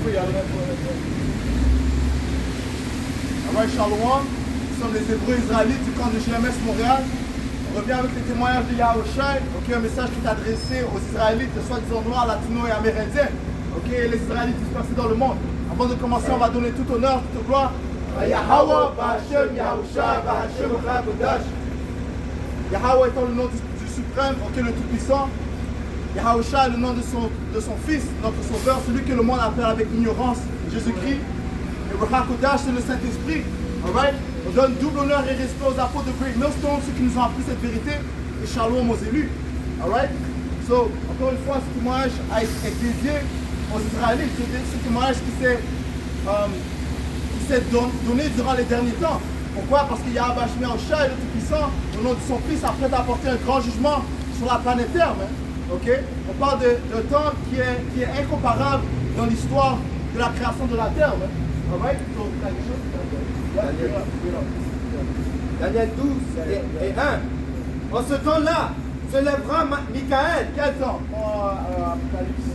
Alright, Shalom. Nous sommes les Hébreux israélites du camp de GMS Montréal. On revient avec les témoignages de Yahushua. Ok, un message qui est adressé aux Israélites, soi-disant noirs, latinos et amérindiens. Ok, les Israélites dispersés dans le monde. Avant de commencer, on va donner tout honneur, toute gloire à Yahweh, Bahashem, Yahushua, Bahashem, Kodash. Yahweh étant le nom du suprême, ok, le tout-puissant. Yahushua est le nom de son fils, notre sauveur, celui que le monde appelle avec ignorance, Jésus-Christ. Et Kodash, c'est le Saint-Esprit. Alright? On donne double honneur et respect aux apôtres de Great Millstone, ceux qui nous ont appris cette vérité, et shalom aux élus. Alright? So, encore une fois, ce témoignage est dédié aux Israélites. C'est ce témoignage qui s'est donné durant les derniers temps. Pourquoi? Parce qu'il y a Abashmi Yahushua, le Tout-Puissant, au nom de son Fils, après d'apporter un grand jugement sur la planète Terre. Okay? On parle d'un temps qui est incomparable dans l'histoire de la création de la Terre. Alright? So, Daniel 12 et 1. En ce temps-là, se lèvera Michael. Quel temps? Apocalypse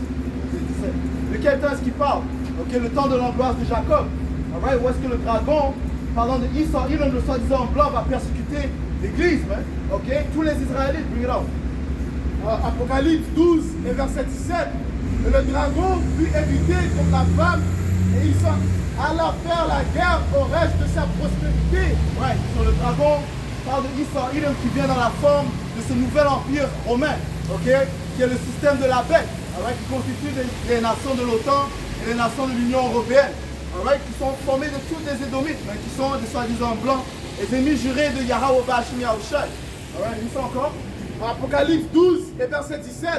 17. De quel temps est-ce qu'il parle? Ok, le temps de l'angoisse de Jacob. Alright? Où est-ce que le dragon, parlant de Esau, Edom, le soi-disant blanc, va persécuter l'église? Ok? Tous les Israélites, bring it out. Apocalypse 12 et verset 17. Et le dragon fut évité contre la femme et il s'en alla faire la guerre au reste de sa prospérité. Ouais, sur le dragon parle de Esau, Edom qui vient dans la forme de ce nouvel empire romain, ok, qui est le système de la bête, right, qui constitue les nations de l'OTAN et les nations de l'Union européenne, right, qui sont formées de tous des Édomites, mais qui sont des soi-disant blancs, les ennemis jurés de Yahweh Bahashem Yahushua. Right, lis ça encore. Apocalypse 12 et verset 17.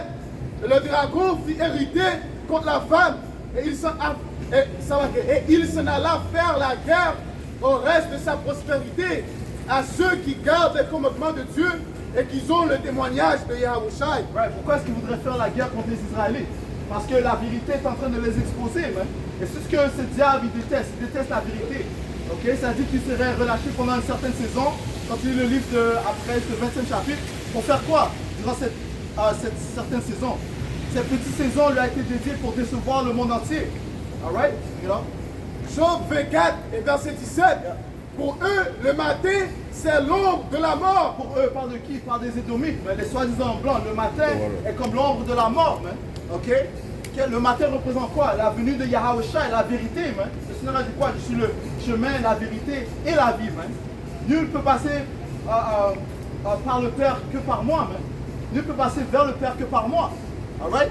Et le dragon fit hériter contre la femme et il s'en alla faire la guerre au reste de sa prospérité à ceux qui gardent les commandements de Dieu et qui ont le témoignage de Yahushua. Right. Pourquoi est-ce qu'ils voudraient faire la guerre contre les Israélites? Parce que la vérité est en train de les exposer. Et c'est ce que ce diable il déteste la vérité. Okay? Ça dit qu'il serait relâché pendant une certaine saison, quand il lit le livre après le 20e chapitre, pour faire quoi durant cette certaine saison? Cette petite saison lui a été dédiée pour décevoir le monde entier. Alright? You know? Job 24 et verset 17. Pour eux, le matin, c'est l'ombre de la mort. Pour eux, parle de qui? Parle des Édomites, les soi-disant blancs. Le matin est comme l'ombre de la mort. Ok? Le matin représente quoi? La venue de Yahushua et la vérité. Le Seigneur a dit quoi? Je suis le chemin, la vérité et la vie. Nul ne peut passer par le Père que par moi. Nul ne peut passer vers le Père que par moi. Alright?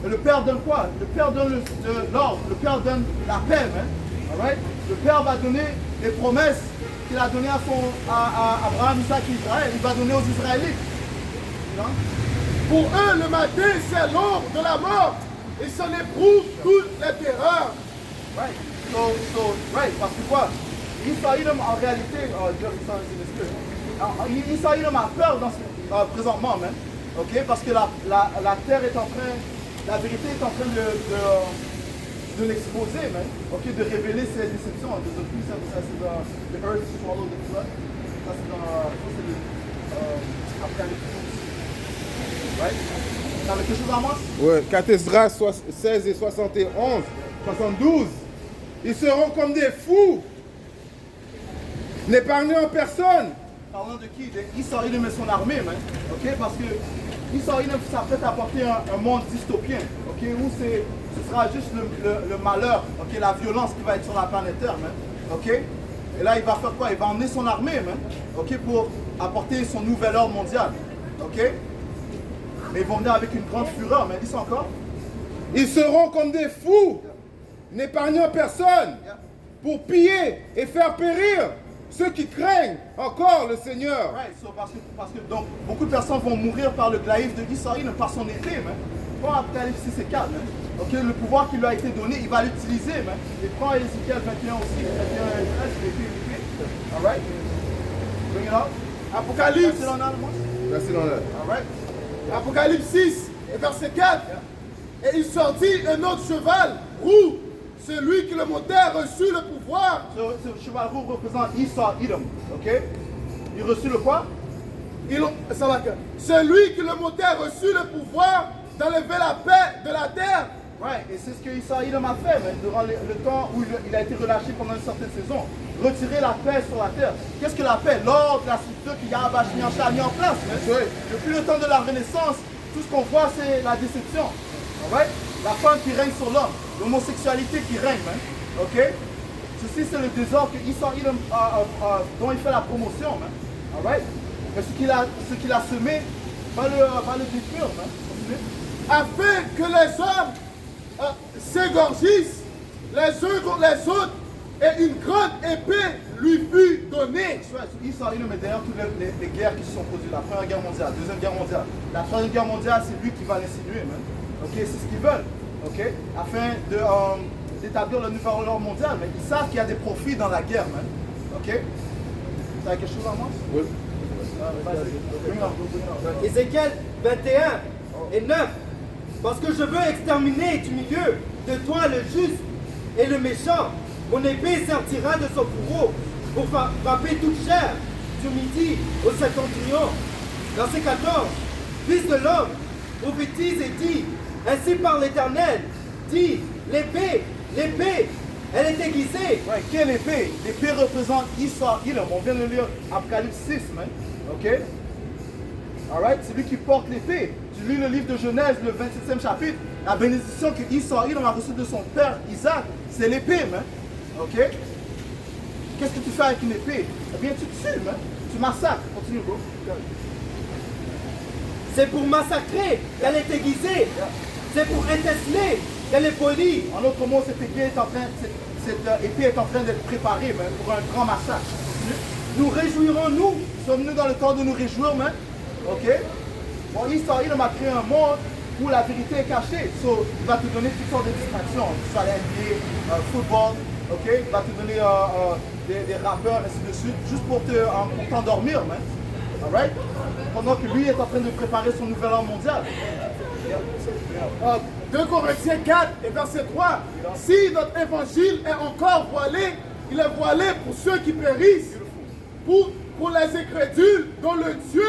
Et le Père donne quoi? Le Père donne l'ordre. Le Père donne la paix. Alright? Le Père va donner les promesses qu'il a données à Abraham, Isaac et Israël. Il va donner aux Israélites. Non? Pour eux, le matin, c'est l'ombre de la mort. Ils s'en éprouvent toutes les terreurs. Right. Right. Parce que quoi? Esau Edom, en réalité, Esau Edom a peur présentement, ok? Parce que la terre est en train, la vérité est en train de l'exposer, ok? De révéler ses déceptions. Ça c'est dans The Earth Swallowed the Flood. Ça c'est dans Apocalypse. Right? T'avais quelque chose à moi? Oui, Cathésra 16 et 71, 72. Ils seront comme des fous, n'épargnant personne. Parlant de qui? Esau Edom et son armée, ok? Parce que Esau Edom s'apprête à apporter un monde dystopien, ok? Où ce sera juste le malheur, ok? La violence qui va être sur la planète Terre, ok? Et là, il va faire quoi? Il va emmener son armée, ok? Pour apporter son nouvel ordre mondial, ok? Mais ils vont venir avec une grande fureur, mais dis ça encore. Ils seront comme des fous, n'épargnant personne, pour piller et faire périr ceux qui craignent encore le Seigneur. Right, so parce que donc, beaucoup de personnes vont mourir par le glaïf de Esau Edom, par son épée. Prends Apocalypse 6 et 4. Ok, le pouvoir qui lui a été donné, il va l'utiliser. Et prends Ézéchiel 21 aussi, 21 et 13, l'épée. Alright? Bring it up. Apocalypse. Merci Leonard. Alright? Apocalypse 6 et verset 4. Et il sortit un autre cheval roux. Celui qui le montait a reçu le pouvoir. Ce cheval roux représente Esau Edom. Ok? Il reçut le quoi? Celui qui le montait a reçu le pouvoir d'enlever la paix de la terre Ouais, et c'est ce que Israël a fait durant le temps où il a été relâché pendant une certaine saison. Retirer la paix sur la terre. Qu'est-ce que la paix? L'ordre, la structure que Yahweh a mis en place. Depuis le temps de la Renaissance, tout ce qu'on voit, c'est la déception. Alright? La femme qui règne sur l'homme. L'homosexualité qui règne. Ok? Ceci, c'est le désordre que Israël dont il fait la promotion. Alright? Mais ce qu'il a semé va le détruire. Afin que les hommes s'égorgissent les uns contre les autres, et une grande épée lui fut donnée. Israël met derrière toutes les guerres qui se sont produites. La Première Guerre mondiale, la Deuxième Guerre mondiale. La Troisième Guerre mondiale, c'est lui qui va l'insinuer. Ok, c'est ce qu'ils veulent. Ok, afin d'établir le nouvel ordre mondial. Mais ils savent qu'il y a des profits dans la guerre. Ok. Tu as quelque chose à moi? Oui. Ézéchiel 21 et 9. Parce que je veux exterminer du milieu de toi le juste et le méchant. Mon épée sortira de son fourreau pour frapper toute chair du midi au septentrion. Verset 14. Fils de l'homme, prophétise et dit, ainsi par l'Éternel, dit, l'épée, elle est aiguisée. Ouais, quelle épée? L'épée représente Israël. On vient de lire Apocalypse 6, ok? Alright, c'est lui qui porte l'épée. Tu lis le livre de Genèse, le 27e chapitre. La bénédiction que Israël a reçue de son père Isaac, c'est l'épée, ok? Qu'est-ce que tu fais avec une épée? Eh bien, tu tues, tu massacres. Continue, bro. C'est pour massacrer qu'elle est aiguisée. C'est pour intesteler qu'elle est polie. En d'autres mots, cette épée est en train d'être préparée pour un grand massacre. Nous réjouirons-nous. Sommes-nous dans le temps de nous réjouir, ok? Bon, Israël m'a créé un monde où la vérité est cachée. So, il va te donner toutes sortes de distractions. Que ce soit la NBA, football, ok? Il va te donner des rappeurs, ainsi de suite, juste pour t'endormir, alright? Pendant que lui est en train de préparer son nouvel ordre mondial. 2 Corinthiens 4 et verset 3. Si notre évangile est encore voilé, il est voilé pour ceux qui périssent, pour les incrédules dont le Dieu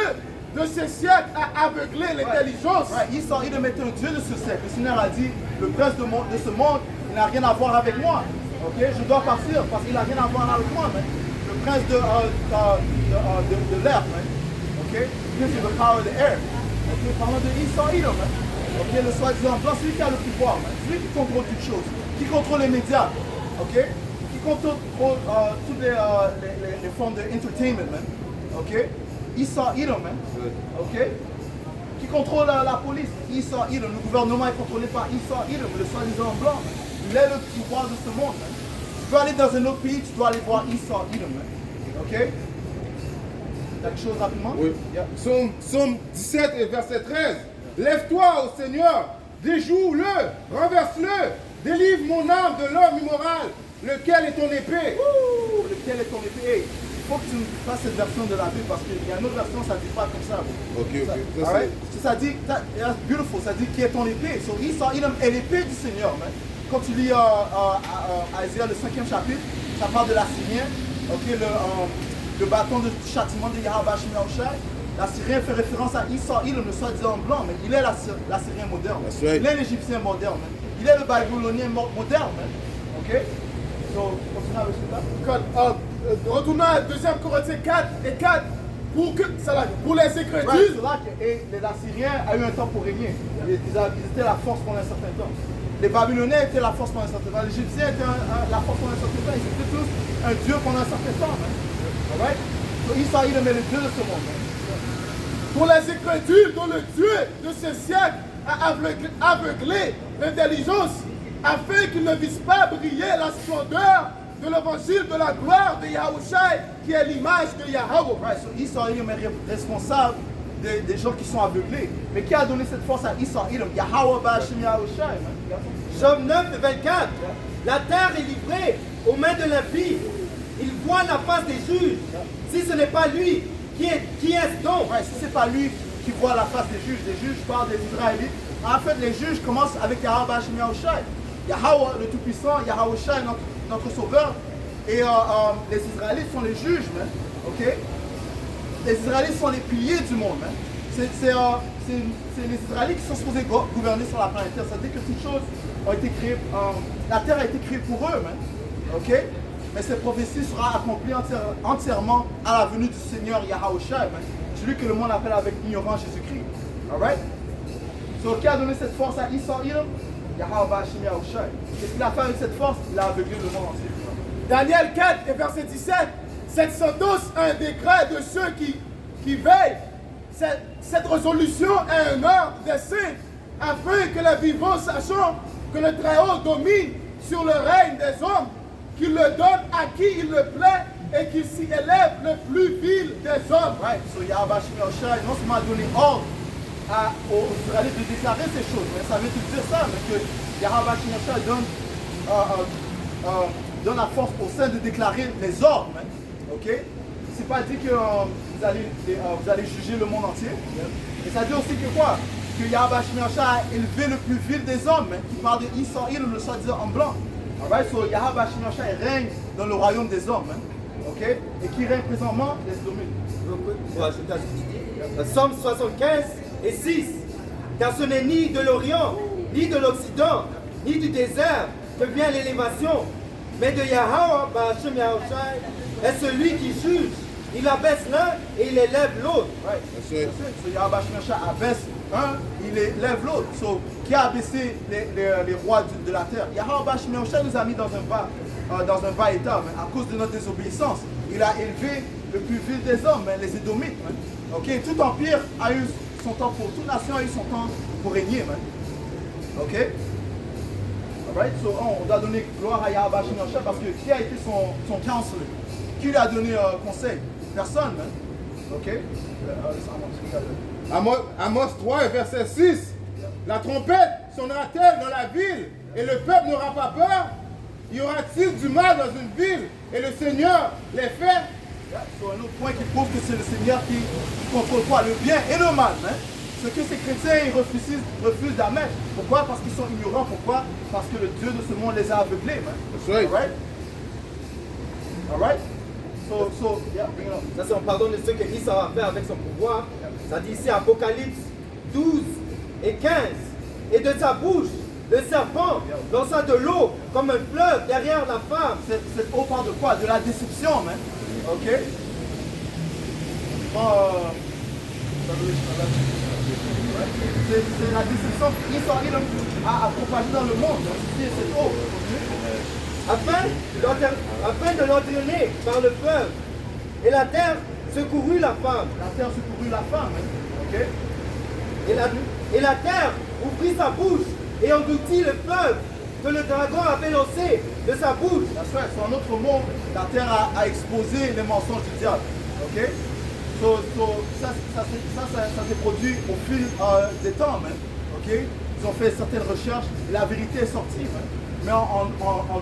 de ce siècle a aveuglé l'intelligence. Israël est un Dieu de ce siècle. Le Seigneur a dit, le prince de ce monde, il n'a rien à voir avec moi. Ok, je dois partir parce qu'il n'a rien à voir avec moi. Le prince de l'air. Ok, prince of the power of the air. Ok, parlant de Israël. Ok, le soi-disant blanc, celui qui a le pouvoir. Celui qui contrôle toutes choses. Qui contrôle les médias. Ok, qui contrôle toutes les formes d'entertainment. Ok. Israël, ok? Qui contrôle la police? Israël, le gouvernement est contrôlé par Israël, le soi-disant blanc. Il est le pouvoir de ce monde. Tu veux aller dans un autre pays, tu dois aller voir Israël, ok? T'as quelque chose rapidement? Oui. Yeah. Psaume 17 et verset 13. Lève-toi au Seigneur, déjoue-le, renverse-le, délivre mon âme de l'homme immoral. Lequel est ton épée? Lequel est ton épée? Il faut que tu fasses cette version de la Bible parce qu'il y a une autre version, ça ne dit pas comme ça. Ok. Ça dit, beautiful, ça dit qui est ton épée. So, Israël est l'épée du Seigneur. Quand tu lis Isaiah, le 5e chapitre, ça parle de l'Assyrien, le bâton de châtiment de Yahweh Shemyahushai. L'Assyrien fait référence à Israël, le soi-disant blanc, mais il est l'Assyrien moderne. Il est l'Égyptien moderne. Il est le Babylonien moderne. Ok? So, continue avec ça. Retournons à 2 Corinthiens 4 et 4. Pour les incrédules. C'est là que l'Assyrien a eu un temps pour régner. Ils étaient la force pendant un certain temps. Les Babyloniens étaient la force pendant un certain temps. Les Égyptiens étaient la force pendant un certain temps. Ils étaient tous un dieu pendant un certain temps. Alright? So, Israël est le dieu de ce monde. Pour les incrédules dont le Dieu de ce siècle a aveuglé l'intelligence, afin qu'ils ne vissent pas briller la splendeur de l'évangile de la gloire de Yahushai, qui est l'image de Yahweh. Right, so Israël est responsable des gens qui sont aveuglés. Mais qui a donné cette force à Israël? Yahweh Ba'ashem Yahushai. Job 9, 24. La terre est livrée aux mains de l'impie. Il voit la face des juges. Si ce n'est pas lui, qui est-ce donc? Ouais, si ce n'est pas lui qui voit la face des juges parlent des Israélites. En fait, les juges commencent avec Yahweh Ba'ashem Yahushai. Yahweh, le Tout-Puissant, Yahushai, notre Sauveur. Et les Israélites sont les juges, ok? Les Israélites sont les piliers du monde, c'est les Israélites qui sont supposés gouverner sur la planète Terre. Ça veut dire que toutes choses ont été créées, la Terre a été créée pour eux, man. Ok? Mais cette prophétie sera accomplie entièrement à la venue du Seigneur Yahawashi, celui que le monde appelle avec ignorance Jésus-Christ. Alright? So, qui a donné cette force à Israël? Yahawashi. Qu'est-ce qu'il a fait avec cette force? Il a aveuglé le monde entier. Daniel 4 et verset 17. Cette sentence a un décret de ceux qui veillent. Cette résolution est un ordre des saints, afin que les vivants sachant que le Très-Haut domine sur le règne des hommes, qu'il le donne à qui il le plaît et qu'il s'y élève le plus vil des hommes. Right, so Yahawashi non seulement donné ordre aux Israélites de déclarer ces choses, mais ça veut tout dire ça, mais que Yahawashi donne la force aux saints de déclarer les ordres. Hein, ok? C'est pas dit que vous allez juger le monde entier. Et ça dit aussi que quoi? Que Yahawashi a élevé le plus vil des hommes, hein, qui parle de Israël, le soi-disant en blanc. Alright, so Yahawashi règne dans le royaume des hommes. Hein, ok? Et qui règne présentement les domaines. Pour ajouter à ce que tu dis, Somme 75 et 6. Car ce n'est ni de l'Orient, ni de l'Occident, ni du désert que vient l'élévation, mais de Yahweh, Hashem Yahawashi, est celui qui juge. Il abaisse l'un et il élève l'autre. Right. So Yahawashi abaisse un, il élève l'autre. So, qui a abaissé les rois de la terre? Yahawashi nous a mis dans un bas état, mais à cause de notre désobéissance. Il a élevé le plus vil des hommes, les Édomites. Ok, tout empire a eu son temps toute nation a eu son temps pour régner. Ok? Alright, so on doit donner gloire à Yahawashi parce que qui a été son counselor? Qui lui a donné conseil? Personne. Ok? Amos 3 et verset 6. La trompette sonnera-t-elle dans la ville et le peuple n'aura pas peur? Y aura-t-il du mal dans une ville et le Seigneur les fait? So, un autre point qui prouve que c'est le Seigneur qui contrôle quoi? Le bien et le mal. Hein? Ce que ces chrétiens refusent d'admettre. Pourquoi? Parce qu'ils sont ignorants. Pourquoi? Parce que le Dieu de ce monde les a aveuglés. Alright? Alright? So, yeah, bring it up. Ça, c'est en pardon de ce que Issa va faire avec son pouvoir. Ça dit ici Apocalypse 12 et 15. Et de sa bouche, le serpent lança de l'eau comme un fleuve derrière la femme. Cette eau parle de quoi? De la déception, man. Ok? C'est la déception qu'Israël a propagée dans le monde. C'est cette eau. Afin de l'entraîner par le fleuve. Et la terre secourut la femme. La terre secourut la femme. Hein? Ok? Et la terre ouvrit sa bouche et engloutit le fleuve que le dragon avait lancé de sa bouche. C'est un autre mot. La terre a exposé les mensonges du diable. Ok? Ça s'est produit au fil des temps. Man. Ok? Ils ont fait certaines recherches et la vérité est sortie. Man. Mais en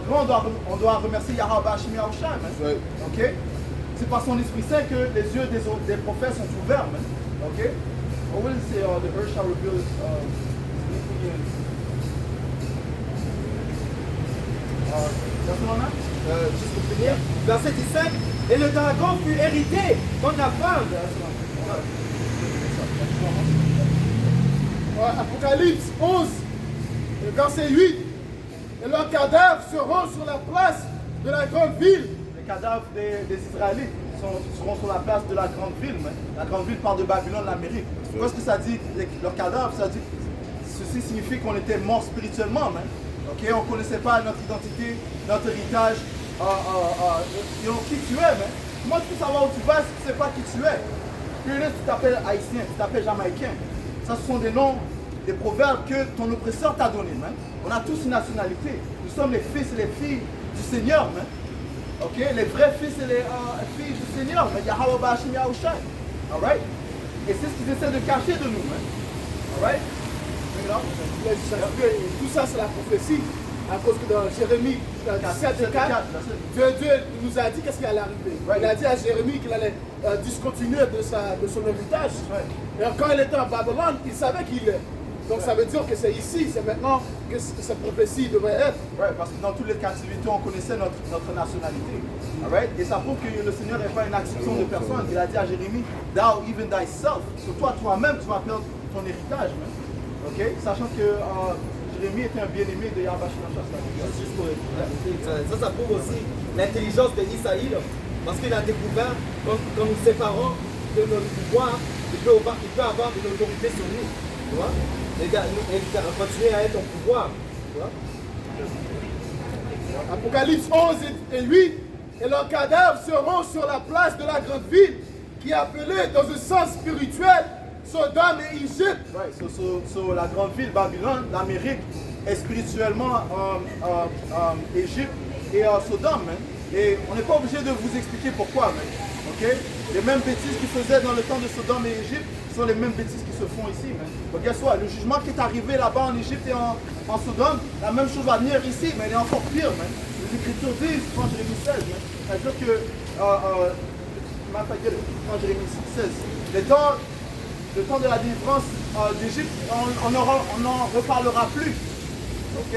grand, on doit remercier Yahawashi Yahawashi. Ok? C'est par son Esprit Saint que les yeux des prophètes sont ouverts. Man. Ok? What will it say? The earth shall reveal juste pour finir, verset 17, et le dragon fut hérité contre la femme. Apocalypse 11, verset 8. Et leurs cadavres seront sur la place de la grande ville. Les cadavres des Israélites seront sur la place de la grande ville. Mais la grande ville parle de Babylone, l'Amérique. Qu'est-ce que ça dit? Leurs cadavres, ça dit. Ceci signifie qu'on était morts spirituellement. Mais. Okay, on ne connaissait pas notre identité, notre héritage, qui tu es. Mais comment tu peux savoir où tu vas si tu ne sais pas qui tu es? Puis là, tu t'appelles haïtien, tu t'appelles jamaïcain. Ça, ce sont des noms, des proverbes que ton oppresseur t'a donnés. On a tous une nationalité. Nous sommes les fils et les filles du Seigneur. Okay? Les vrais fils et les filles du Seigneur. Yahweh Bashim Yahushai. Alright? Et c'est ce qu'ils essaient de cacher de nous. Alright? Tout ça, c'est la prophétie. À cause que dans Jérémie 17 Dieu nous a dit qu'est-ce qui allait arriver. Il a dit à Jérémie qu'il allait discontinuer de son héritage. Et quand il était en Babylone, il savait qu'il Donc ça veut dire que c'est ici, c'est maintenant que cette prophétie devrait être. Ouais, parce que dans toutes les captivités, on connaissait notre nationalité. Alright? Et ça prouve que le Seigneur n'est pas une acception de personne. Il a dit à Jérémie, thou even thyself. So toi-même, tu vas perdre ton héritage. Man. Ok? Sachant que Jérémie était un bien-aimé de Yahweh Shemashashtag. Juste pour ça prouve aussi l'intelligence de Isaïe, parce qu'il a découvert qu'en nous séparant de notre pouvoir, il peut avoir une autorité sur nous. Tu vois? Et continuer à être en pouvoir. Tu vois? Apocalypse 11 et 8, et leurs cadavres seront sur la place de la grande ville, qui est appelée dans un sens spirituel Sodome et Égypte. Right, so la grande ville Babylone, l'Amérique, est spirituellement Égypte et Sodome. Man. Et on n'est pas obligé de vous expliquer pourquoi. Man. Okay? Les mêmes bêtises qui faisaient dans le temps de Sodome et Égypte sont les mêmes bêtises qui se font ici. Man. Donc, guess what? Le jugement qui est arrivé là-bas en Égypte et en Sodome, la même chose va venir ici, mais elle est encore pire. Man. Les Écritures disent, quand Jérémie 16, c'est-à-dire que, quand Jérémie 16, le temps de la délivrance d'Égypte, on n'en reparlera plus. Ok?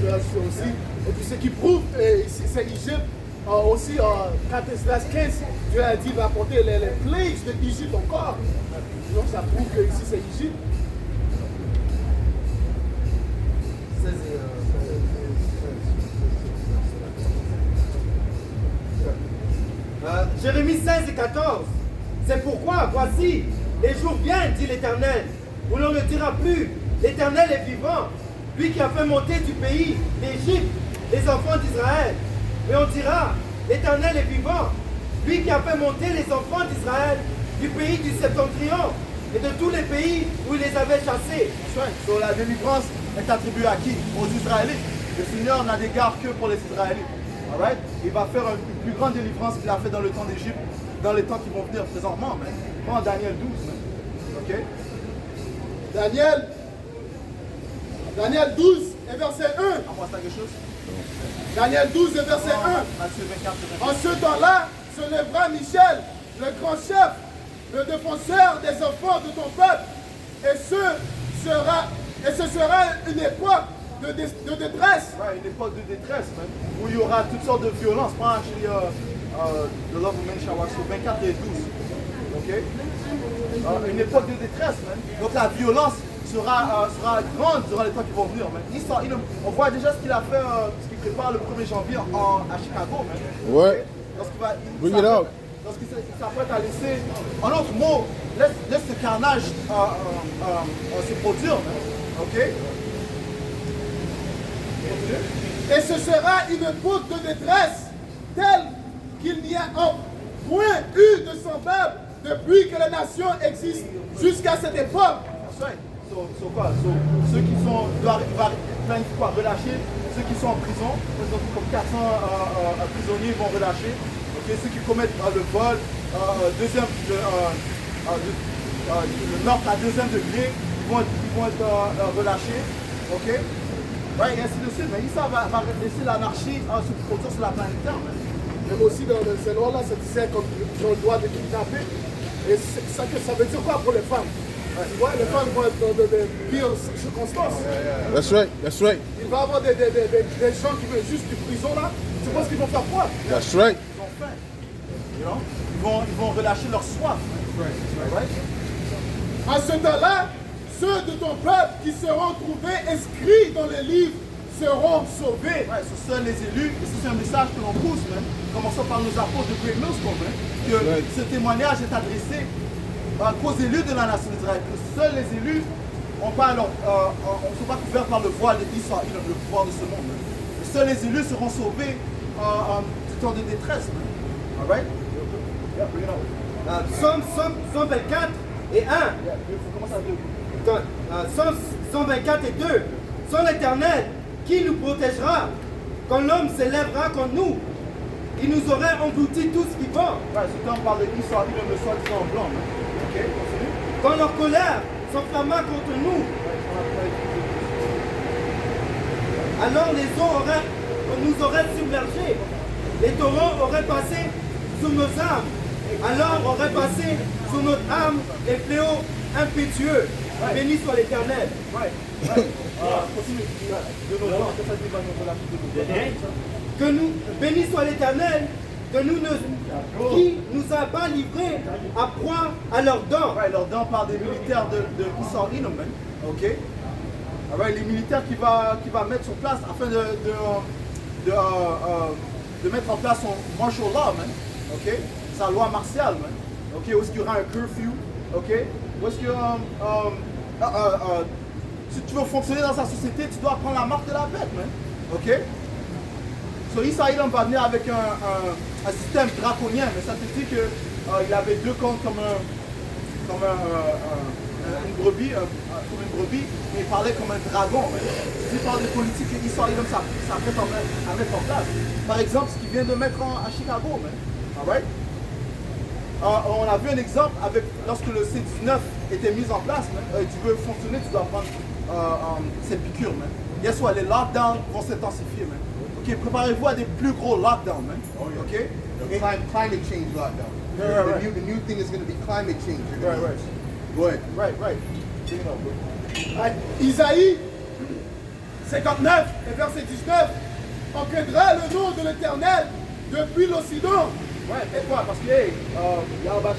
Aussi. Et puis ce qui prouve, c'est Égypte, aussi en 4 15, Dieu a dit qu'il va apporter les plagues de l'Égypte encore. Donc ça prouve que ici c'est Égypte. Jérémie 16 et 14. C'est pourquoi, voici, les jours viennent, dit l'Éternel, où l'on ne dira plus, l'Éternel est vivant, lui qui a fait monter du pays d'Égypte les enfants d'Israël. Mais on dira, l'Éternel est vivant, lui qui a fait monter les enfants d'Israël du pays du septentrion et de tous les pays où il les avait chassés. So, la délivrance est attribuée à qui? Aux Israélites. Le Seigneur n'a d'égard que pour les Israélites. Alright? Il va faire une plus grande délivrance qu'il a fait dans le temps d'Égypte, dans les temps qui vont venir présentement, mais pas en Daniel 12. Ok? Daniel 12 et verset 1. À moi, c'est quelque chose? Daniel 12 et verset 1. Matthieu 24, En ce temps-là, se lèvera Michel, le grand chef, le défenseur des enfants de ton peuple, et ce sera une époque de détresse. Ouais, une époque de détresse, man, où il y aura toutes sortes de violences. Pas actually, the love of men shall wax, 24 et 12. Ok? Une époque de détresse, man. Donc la violence sera grande durant les temps qui vont venir, man. On voit déjà ce qu'il a fait, ce qu'il prépare le 1er janvier à Chicago, man. Ouais. Bring it out. Lorsqu'il s'apprête à laisser, en autre mot, laisse ce carnage se produire, man. Ok? Et ce sera une époque de détresse telle qu'il n'y a point eu de semblable depuis que les nations existent jusqu'à cette époque. Ceux qui sont relâchés, ceux qui sont en prison, par exemple, comme 400 prisonniers vont relâcher. Okay, ceux qui commettent le vol, le meurtre à deuxième degré, ils vont être relâchés. Okay? Ouais, et ainsi de suite. Mais Issa va laisser l'anarchie se produire sur la planète Terre. Même aussi dans ces lois-là, ça disait qu'ils ont le droit de kidnapper. Et ça veut dire quoi pour les femmes? Tu vois, les femmes vont être dans de pires circonstances. That's right, that's right. Il va y avoir des gens qui veulent juste du prison là. Tu penses qu'ils vont faire quoi? That's right. Ils ont faim. You know? Ils vont relâcher leur soif. Right? En ce temps-là, ceux de ton peuple qui seront trouvés inscrits dans les livres seront sauvés. Ouais, ce sont les élus, et c'est un message que l'on pousse, même, commençant par nos apôtres de Great Millstone, que ce témoignage est adressé qu'aux élus de la nation d'Israël, que seuls les élus ne sont pas couverts par le voile d'Israël, le pouvoir de ce monde. Que seuls les élus seront sauvés du temps de détresse. All right? Yeah, bring it up. Psaume 124 et 1. Yeah, il faut commencer à 2. Psaume 124 et 2. Sans l'Éternel, qui nous protégera quand l'homme s'élèvera contre nous? Il nous aurait englouti tout ce qui va. Ouais, ce temps parle de Israël, le soi-disant blanc. Ok, continue. Quand leur colère s'enflamma contre nous, alors les eaux nous auraient submergés. Les torrents auraient passé sous nos âmes. Alors auraient passé sous notre âme les fléaux impétueux. Béni soit l'Éternel. Que nous, béni soit l'Éternel, qui nous a pas livrés à proie à leurs dents. Ouais, leurs dents par des militaires de Israël, ok? Alright, les militaires qui va mettre sur place afin de mettre en place son martial law, man. Ok? Sa loi martiale, man. Ok? Où est-ce qu'il y aura un curfew? Ok? Où est-ce que si tu veux fonctionner dans sa société, tu dois prendre la marque de la bête, man. Ok? So, Israël va venir avec un système draconien, mais ça te dit que il avait deux comptes comme une brebis, mais il parlait comme un dragon. Si tu parles de politique et Israël, ça prête à mettre en place. Par exemple, ce qu'il vient de mettre à Chicago, man. Alright? On a vu un exemple avec lorsque le C-19 était mis en place, tu veux fonctionner, tu dois prendre cette piqûre, man. Guess what? Les lockdowns vont s'intensifier, man. Ok, préparez-vous à des plus gros lockdowns, man. Ok? Climate change lockdown. Right. The new thing is going to be climate change. Right. Go ahead. Right. Isaïe 59 et verset 19. On craindra le nom de l'Éternel depuis l'Occident. Ouais, pourquoi? Parce que Yahweh va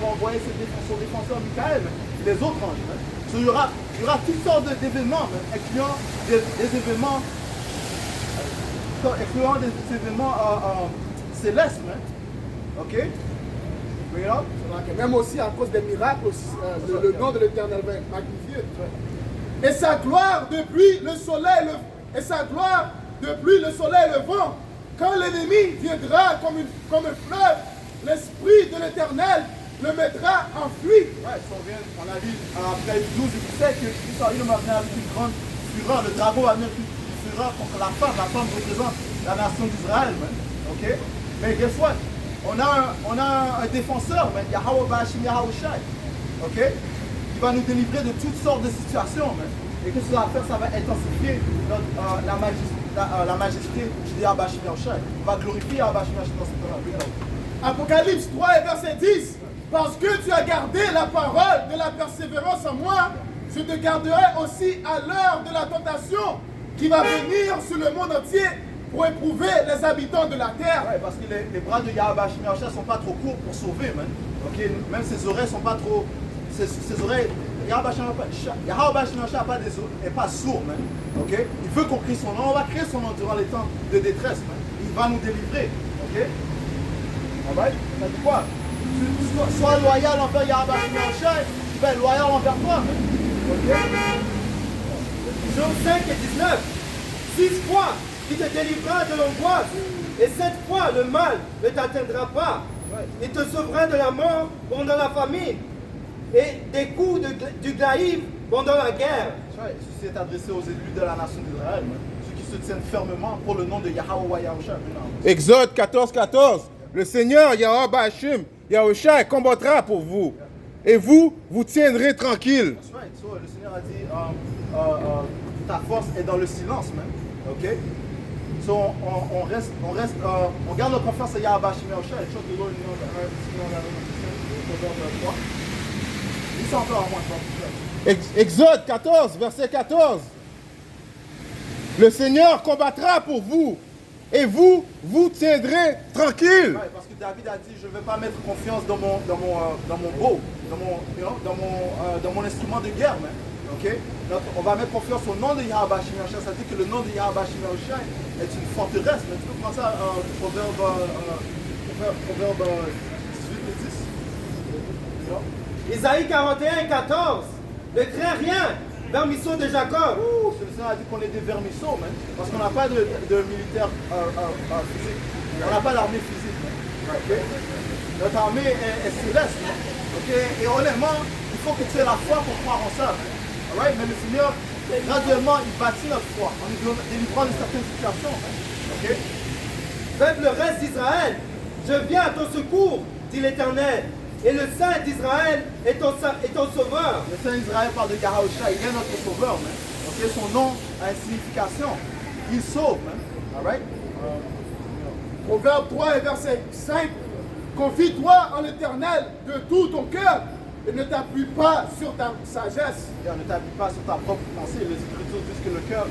envoyer son défenseur Michael, les autres anges. Man. So, il y aura toutes sortes d'événements, incluant des événements célestes. Man. Ok? Bring it up. Même aussi à cause des miracles, aussi, le nom de l'Éternel va être magnifié. Et sa gloire depuis le soleil, levant. Quand l'ennemi viendra comme un fleuve, l'esprit de l'Éternel le mettra en fuite. Ouais, on a vu après 12 et 17 que Israël va venir avec une grande fureur. Le dragon va venir avec une fureur contre la femme. La femme représente la nation d'Israël, man. Ok? Mais guess what? On a un défenseur, man. Yahweh Bashim Yahushai. Ok? Qui va nous délivrer de toutes sortes de situations, man. Et qu'est-ce que ça va faire? Ça va intensifier la majesté de Yahweh Bashim Yahushai. On va glorifier Yahweh Bashim Yahushai dans ce temps-là. Apocalypse 3 et verset 10. Parce que tu as gardé la parole de la persévérance en moi, je te garderai aussi à l'heure de la tentation qui va venir sur le monde entier pour éprouver les habitants de la terre. Ouais, parce que les bras de Yahweh Bashim Yahushai ne sont pas trop courts pour sauver, man. Ok? Même ses oreilles ne sont pas trop... Ses oreilles... Yahweh Bashim Yahushai n'est pas sourd, man. Ok? Il veut qu'on crie son nom. On va crier son nom durant les temps de détresse, man. Il va nous délivrer. Ok? Alright? Ça dit quoi? Sois loyal envers Yahweh Bashim Yahushai, tu vas être loyal envers toi, man. Ok? Job 5 et 19. 6 fois, il te délivrera de l'angoisse, et 7 fois, le mal ne t'atteindra pas. Il te sauvera de la mort pendant la famine, et des coups du glaïve pendant la guerre. Ceci est adressé aux élus de la nation d'Israël, man. Ceux qui se tiennent fermement pour le nom de Yahweh Yahushai. Exode 14:14. Le Seigneur Yahweh Bashim Yahushai combattra pour vous. Et vous tiendrez tranquille. That's right. So, le Seigneur a dit, ta force est dans le silence, man. Ok? So, on garde notre confiance à Yahweh Bashim Yahushai. Exode 14, verset 14. Le Seigneur combattra pour vous. Et vous tiendrez tranquille. Ouais, parce que David a dit, je ne vais pas mettre confiance dans mon bow, dans mon instrument de guerre, man. Ok? Donc, on va mettre confiance au nom de Yahweh Bashim Yahushai. Ça dit que le nom de Yahweh Bashim Yahushai est une forteresse. Mais tu peux prendre ça Proverbe 18 et 10. Isaïe 41 et 14. Ne crains rien, vermisseau de Jacob. Le Seigneur a dit qu'on est des vermisseaux, man. Parce qu'on n'a pas de militaire physique. On n'a pas d'armée physique, man. Okay? Notre armée est céleste, man. Okay? Et honnêtement, il faut que tu aies la foi pour croire en ça. Alright? Mais le Seigneur, graduellement, il bâtit notre foi en nous délivrant de certaines situations. Okay? Faible le reste d'Israël, je viens à ton secours, dit l'Éternel. Et le Saint d'Israël est ton sauveur. Le Saint d'Israël parle de Yahushua, il est notre sauveur, man. Okay? Son nom a une signification. Il sauve, man. Alright? Proverbe 3 et verset 5. Confie-toi en l'Éternel de tout ton cœur et ne t'appuie pas sur ta sagesse. Ne t'appuie pas sur ta propre pensée. Les Écritures disent que le cœur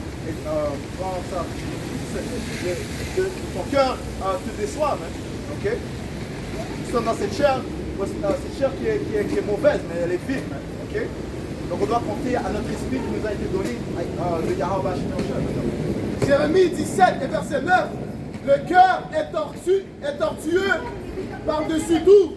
ton cœur te déçoit, man. Ok? Nous sommes dans cette chair qui est mauvaise, mais elle est vive, man. Ok? Donc on doit compter à notre esprit qui nous a été donné de Yahweh Shemel. Jérémie 17 et verset 9. Le cœur est tortueux par-dessus tout,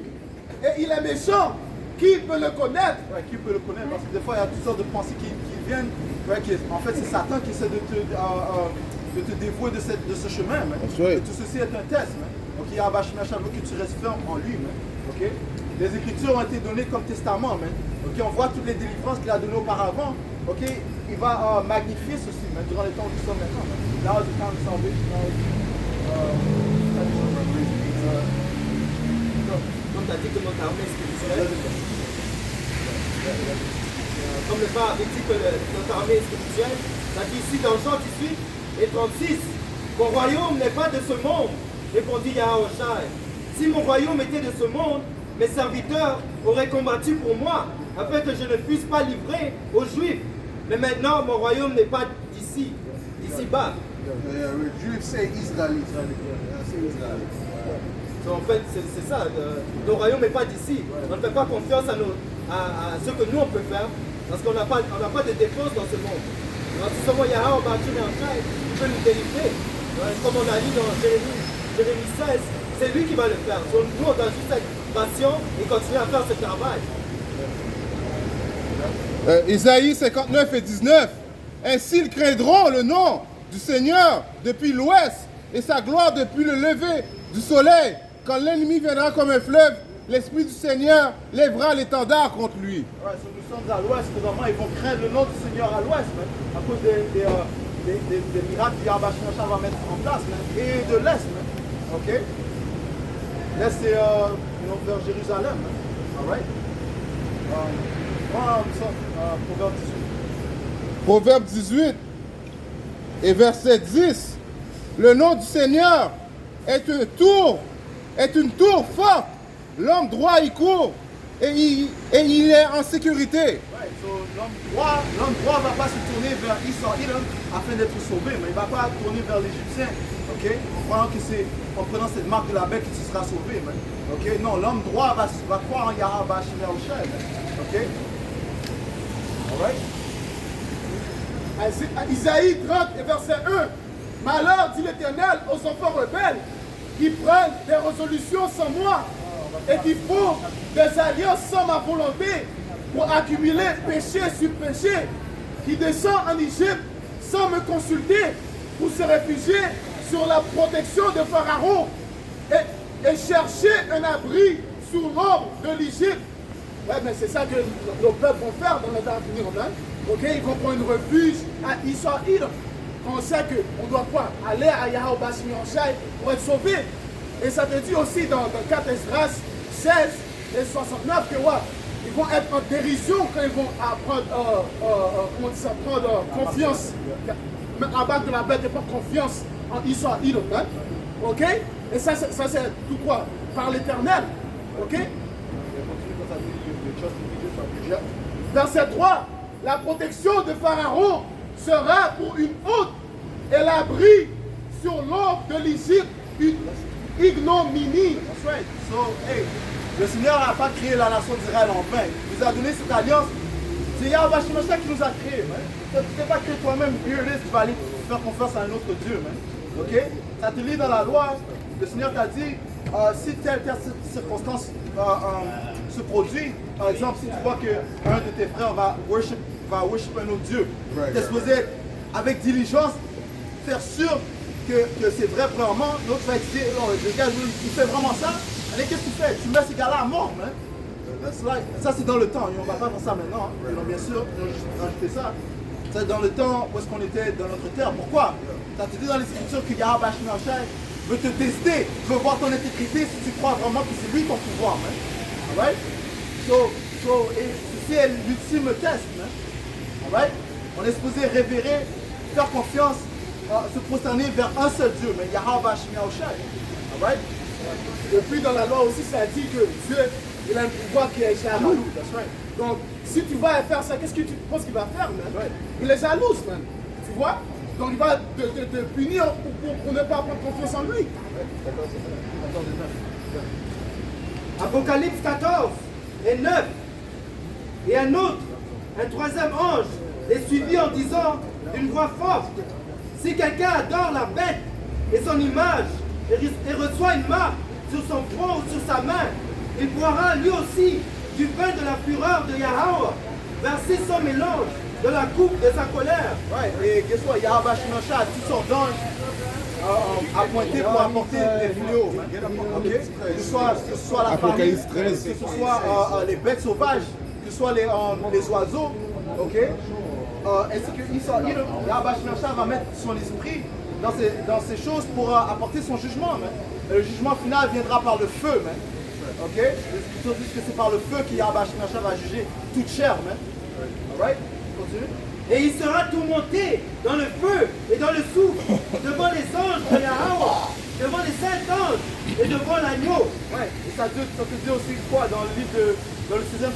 et il est méchant. Qui peut le connaître? Ouais, qui peut le connaître? Parce que des fois, il y a toutes sortes de pensées qui viennent. Ouais, en fait, c'est Satan qui essaie de te dévouer de ce chemin. Man. Right. Et tout ceci est un test. Man. Donc, il y a que tu restes ferme en lui. Man. Okay? Les Écritures ont été données comme testament. Man. Okay? On voit toutes les délivrances qu'il a données auparavant. Okay? Il va magnifier ceci man, durant les temps où nous sommes maintenant. Man. Now is the time of salvation. Comme tu as dit que notre armée spirituelle, comme le Père avait dit que notre armée est spirituelle, ça dit ici dans Jean 18 et 36, mon royaume n'est pas de ce monde, répondit Yahaoshai. Si mon royaume était de ce monde, mes serviteurs auraient combattu pour moi, afin que je ne puisse pas livrer aux Juifs. Mais maintenant, mon royaume n'est pas d'ici, d'ici-bas. Juifs, c'est Israël. En fait, c'est ça. Le royaume n'est pas d'ici. On ne fait pas confiance à ce que nous on peut faire, parce qu'on n'a pas de défense dans ce monde. Alors, si seulement Yahweh il peut nous délivrer. Comme on a dit dans Jérémie 16, c'est lui qui va le faire. Donc, nous, on doit juste être patient et continuer à faire ce travail. Isaïe 59 et 19. Ainsi ils craindront le nom du Seigneur depuis l'ouest et sa gloire depuis le lever du soleil. Quand l'ennemi viendra comme un fleuve, l'Esprit du Seigneur lèvera l'étendard contre lui. Ouais, so nous sommes à l'ouest, présentement, ils vont craindre le nom du Seigneur à l'ouest, man, à cause des miracles que Yahweh Shemel va mettre en place, man, et de l'est. Man. Ok? L'est, c'est vers Jérusalem. Man. All right? Proverbe Proverbe 18. 18 et verset 10. Le nom du Seigneur est une tour forte. L'homme droit y court et il est en sécurité. Ouais, so, l'homme droit ne va pas se tourner vers Israël afin d'être sauvé, mais il ne va pas tourner vers l'Égyptien, ok? En prenant cette marque de la bête que tu seras sauvé, man. Ok? Non, l'homme droit va croire en Yahweh Shemel, ok? Alright? Isaïe 30 et verset 1. Malheur, dit l'Éternel, aux enfants rebelles qui prennent des résolutions sans moi et qui font des alliances sans ma volonté pour accumuler péché sur péché, qui descendent en Égypte sans me consulter pour se réfugier sur la protection de Pharaon et chercher un abri sous l'ombre de l'Égypte. Ouais, mais c'est ça que nos peuples vont faire dans le temps à venir, hein? Ok, ils vont prendre un refuge à Israël. On sait qu'on doit quoi? Aller à Yahweh Shemel pour être sauvé. Et ça te dit aussi dans 4 Esdras 16 et 69 que ouais, ils vont être en dérision quand ils vont apprendre, prendre confiance. Abattre de la bête et pas confiance en Israël. Hein? Ok? Et ça c'est tout quoi? Par l'Éternel. Ok? Verset 3. La protection de Pharaon sera pour une honte et l'abri sur l'ombre de l'Égypte une ignominie. That's right. So, hey, le Seigneur n'a pas créé la nation d'Israël en vain. Il nous a donné cette alliance. C'est Yahweh Shemel qui nous a créés. Tu ne t'es pas créé toi-même, fearless, tu vas aller faire confiance à un autre Dieu. Man. Ok? Ça te lit dans la loi. Le Seigneur t'a dit, si telle circonstance se produit, par exemple, si tu vois qu'un de tes frères va worship un autre Dieu, tu es supposé, avec diligence, faire sûr que c'est vrai premièrement. L'autre va dire, oh, le gars, il fait vraiment ça. Allez, qu'est-ce que tu fais? Tu mets ces gars-là à mort, man. Ça, c'est dans le temps. On ne va pas faire ça maintenant. Hein. Donc, bien sûr, on a rajouté ça. C'est dans le temps où est-ce qu'on était dans notre terre. Pourquoi? Ça te dit dans les Écritures que Yahweh Shemel veut te tester, veut voir ton intégrité si tu crois vraiment que c'est lui ton pouvoir. Man. Alright? Et ceci est l'ultime test. Man. Alright? On est supposé révérer, faire confiance, se prosterner vers un seul Dieu, mais Yahweh Shemel. Alright? Et puis dans la loi aussi, ça dit que Dieu Il a un pouvoir qui est jaloux. Donc, si tu vas faire ça, qu'est-ce que tu penses qu'il va faire, man? Il est jaloux, man. Tu vois? Donc, il va te punir pour ne pas avoir confiance en lui. Apocalypse 14 et 9. Et un troisième ange, les suivit en disant d'une voix forte, si quelqu'un adore la bête et son image et reçoit une marque sur son front ou sur sa main, il boira lui aussi du vin de la fureur de Yahweh, versé sans mélange de la coupe de sa colère. Ouais, et guess what? Yahweh Shemashah a toutes sortes d'anges appointés pour apporter les fléaux. Ok? Que ce soit la famille, Apocalypse 13. que ce soit les bêtes sauvages, que ce soit les oiseaux, ok? Ainsi que Yahweh Shemashah va mettre son esprit dans ces choses pour apporter son jugement. Man. Et le jugement final viendra par le feu. Man. Ok? Les Écritures disent que c'est par le feu que Yahweh Shemashah va juger toute chair. Man. Alright? Continue. Et il sera tourmenté dans le feu et dans le soufre, devant les anges de Yahweh, devant les saints anges et devant l'agneau. Ouais, et ça te dit aussi quoi dans le livre dans le 16e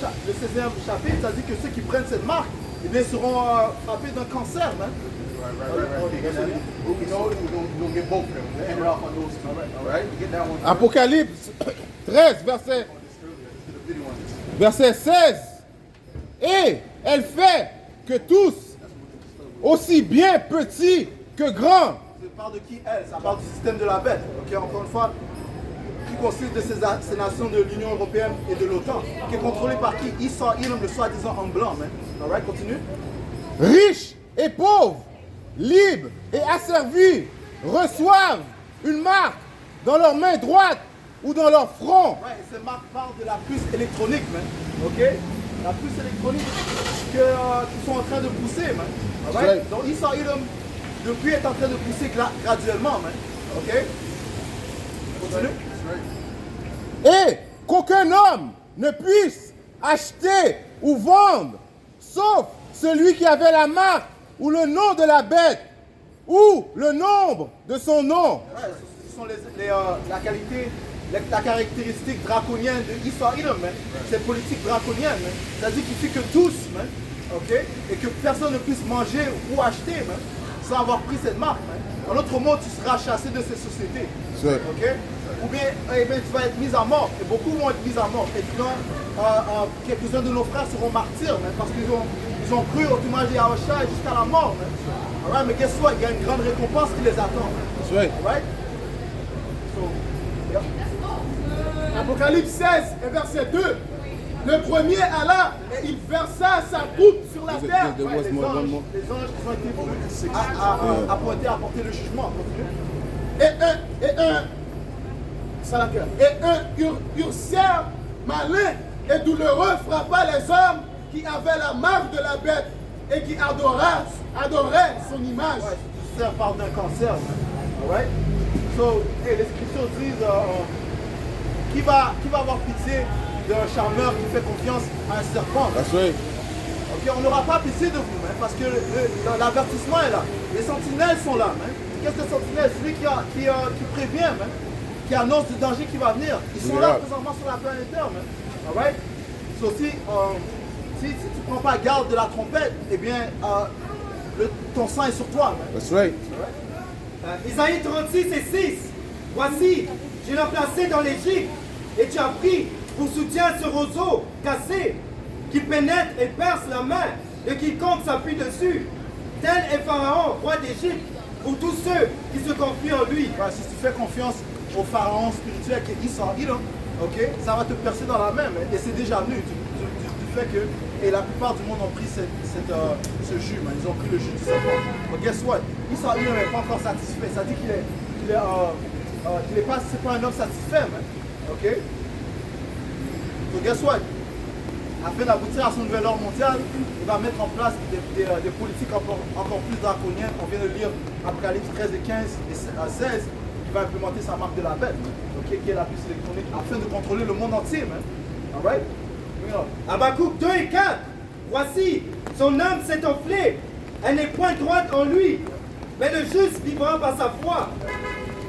chapitre, ça dit que ceux qui prennent cette marque, eh bien, seront frappés d'un cancer. Hein? We know we're gonna get both of them. We'll end it off on those two. All right? We get that one. Apocalypse 13, verset 16. Et elle fait que tous, aussi bien petits que grands, Ça parle de qui elle? Ça parle du système de la bête. Ok, encore une fois, qui consiste de ces nations de l'Union européenne et de l'OTAN, qui est contrôlé par qui? Esau, Edom, le soi-disant en blanc. Man. All right, continue. riches et pauvres, libres et asservis, reçoivent une marque dans leur main droite ou dans leur front. Ouais, et cette marque parle de la puce électronique, man. Ok? La puce électronique qu'ils sont en train de pousser, man. Alright? Right. Donc Esau, Edom, depuis, est en train de pousser graduellement, man. Ok? Continue. Et qu'aucun homme ne puisse acheter ou vendre, sauf celui qui avait la marque ou le nom de la bête ou le nombre de son nom. Ouais, ce sont la qualité, la caractéristique draconienne de Esau, Edom, man. C'est politique draconienne, man. C'est-à-dire qu'il fait que tous, man. Ok? Et que personne ne puisse manger ou acheter, man, sans avoir pris cette marque, man. En d'autres mots, tu seras chassé de ces sociétés. C'est- Ok? Ou bien, eh bien, tu vas être mis à mort. Et beaucoup vont être mis à mort. Et donc, quelques-uns de nos frères seront martyrs, man, parce qu'ils ont cru au témoignage de Yahushua jusqu'à la mort. Man. Alright, mais guess what? Il y a une grande récompense qui les attend. Man. That's right. Alright? So, yeah. Apocalypse 16 et verset 2. Le premier alla et il versa sa coupe sur la terre. There was Les more, one anges, more. les anges qui ont été appointés à apporter le jugement. Continue. Et un ursaire malin et douloureux frappa les hommes qui avaient la marque de la bête et qui adoraient son image. Ouais, tu sers par d'un cancer. Man. Alright? So, hey, les Écritures disent qui va avoir pitié d'un charmeur qui fait confiance à un serpent. That's right. Ok, on n'aura pas pitié de vous, man, parce que l'avertissement est là. Les sentinelles sont là. Man. Qu'est-ce que sentinelle? Celui qui prévient, man, qui annonce du danger qui va venir. Ils sont là présentement sur la planète Terre. Man. Alright? So, si tu ne prends pas garde de la trompette, eh bien, ton sang est sur toi. Man. That's right. Isaïe 36 et 6. Voici, je l'ai placé dans l'Égypte et tu as pris pour soutien ce roseau cassé qui pénètre et perce la main de quiconque s'appuie dessus. Tel est Pharaon, roi d'Égypte, pour tous ceux qui se confient en lui. Ouais, si tu fais confiance au pharaon spirituel qui est Esau, Edom, ok, ça va te percer dans la main. Mais, et c'est déjà venu du fait que et la plupart du monde ont pris ce jus, man. Ils ont pris le jus du serpent. But guess what? Esau, Edom n'est pas encore satisfait. Ça dit qu'il est pas, c'est pas un homme satisfait, man. Ok? So guess what? Afin d'aboutir à son nouvel ordre mondial, il va mettre en place des politiques encore plus draconiennes. On vient de lire Apocalypse 13 et 15 et 16. Il va implémenter sa marque de la bête, okay, qui est la puce électronique, afin de contrôler le monde entier. Man. Alright? Habakkuk 2 et 4. Voici, son âme s'est enflée. Elle n'est point droite en lui. Mais le juste vivra par sa foi.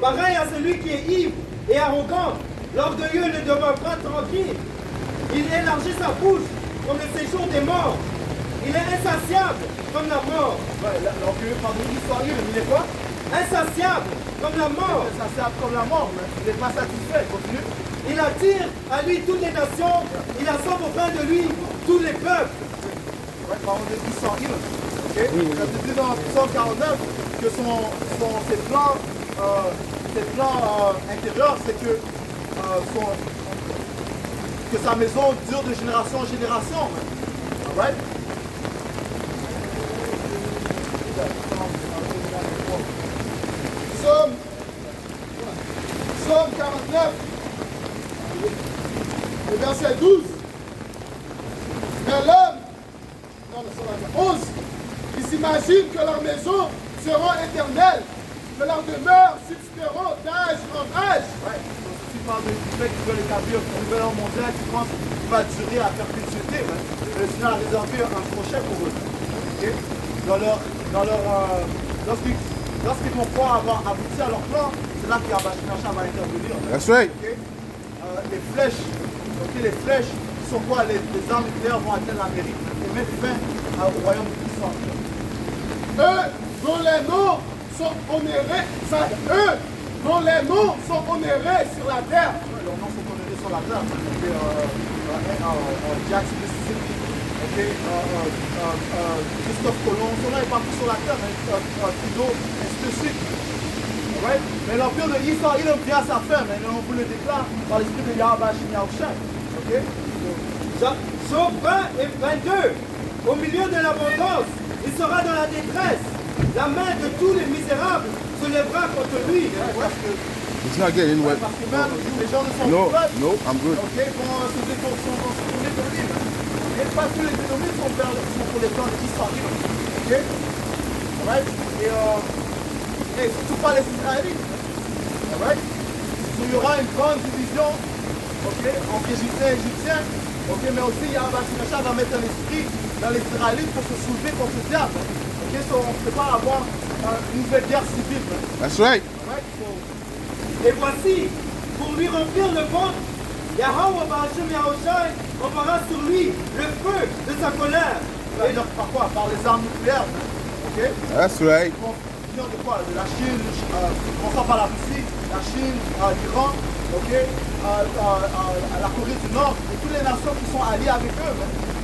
Pareil à celui qui est ivre et arrogant. L'orgueilleux ne demeure pas tranquille. Il élargit sa bouche comme le séjour des morts. Il est insatiable comme la mort. Ouais, l'orgueilleux, pardon, Israël, il est quoi? Insatiable comme la mort. Ça c'est comme la mort, mais il n'est pas satisfait. Continue. Il attire à lui toutes les nations. Il assemble auprès de lui tous les peuples. Ouais, parlons de Israël. Ok. Ça te dit dans Psaume 49 que ses plans intérieurs, c'est que sa maison dure de génération en génération. Alright? Psaume 49, le verset 12. Mais l'homme, non, le 11, ils s'imaginent que leurs maisons seront éternelles, que leurs demeures subsisteront d'âge en âge. Ouais. Donc, si tu parles du fait qu'ils veulent établir un nouvel ordre mondial qui pense qu'il va durer à perpétuité, ouais. Le Seigneur a réservé un projet pour eux. Okay? Lorsqu'ils vont pouvoir avoir abouti à leur plan, c'est là qu'Yahweh va intervenir. That's right. Okay? Les flèches, les flèches sont quoi? Les armes nucléaires vont atteindre l'Amérique et mettre fin au royaume de l'Israël. Eux dont les noms sont honorés, eux dont les noms sont honorés sur la terre. Leurs noms sont honorés sur la terre. Jackson, Mississippi, Christophe Colomb, son nom est partout sur la terre, Trudeau, ainsi de suite. Right? Mais l'empire de Israël vient à sa fin, mais on vous le déclare par l'esprit de Yahweh Yahushua. Okay? Job 20 et 22. Au milieu de l'abondance, il sera dans la détresse. La main de tous les misérables se lèvera contre lui. Parce que It's not getting wet. Parce que même les gens de son No, peuple, no, I'm good. vont se détourner de lui. Et pas tous les dénommés sont pour les plans d'Israël. Ok? Alright? Et surtout pas les Israélites. Alright? Il y aura une grande division, ok, entre Égyptiens et Égyptiens. Ok, mais aussi Yahweh va mettre un esprit dans les Israélites pour se soulever contre le diable. Ok, so on ne peut pas avoir une nouvelle guerre civile. That's right. Alright? So, Et voici, pour lui remplir le ventre, Yahweh Ba'ashem Yahushai enverra sur lui le feu de sa colère. et par quoi? Par les armes nucléaires. Ok? That's right. Ils vont venir de quoi? De la Chine, commençant par la Russie, la Chine, l'Iran, ok? La Corée du Nord, et toutes les nations qui sont alliées avec eux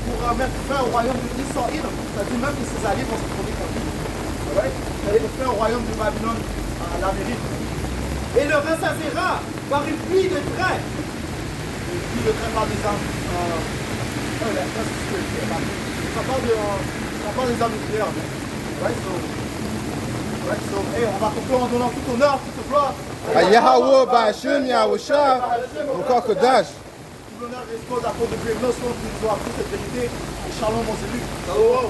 pour mettre fin au royaume d'Israël. C'est-à-dire même que ces alliés vont se trouver contre lui. Alright? Mettre fin au royaume de Babylone, à l'Amérique. Et le rassasiera par une pluie de traits. Et puis le train par des armes. Ça parle des armes nucléaires. Right? So, hey, on va conclure en donnant tout honneur, toute gloire. À Yahweh Ba'ashem Yahushua, Kodash. Tout l'honneur et l'apôtre de Dieu, nous sommes qui nous doit toute cette vérité. Et shalom, mon élu. Shalom.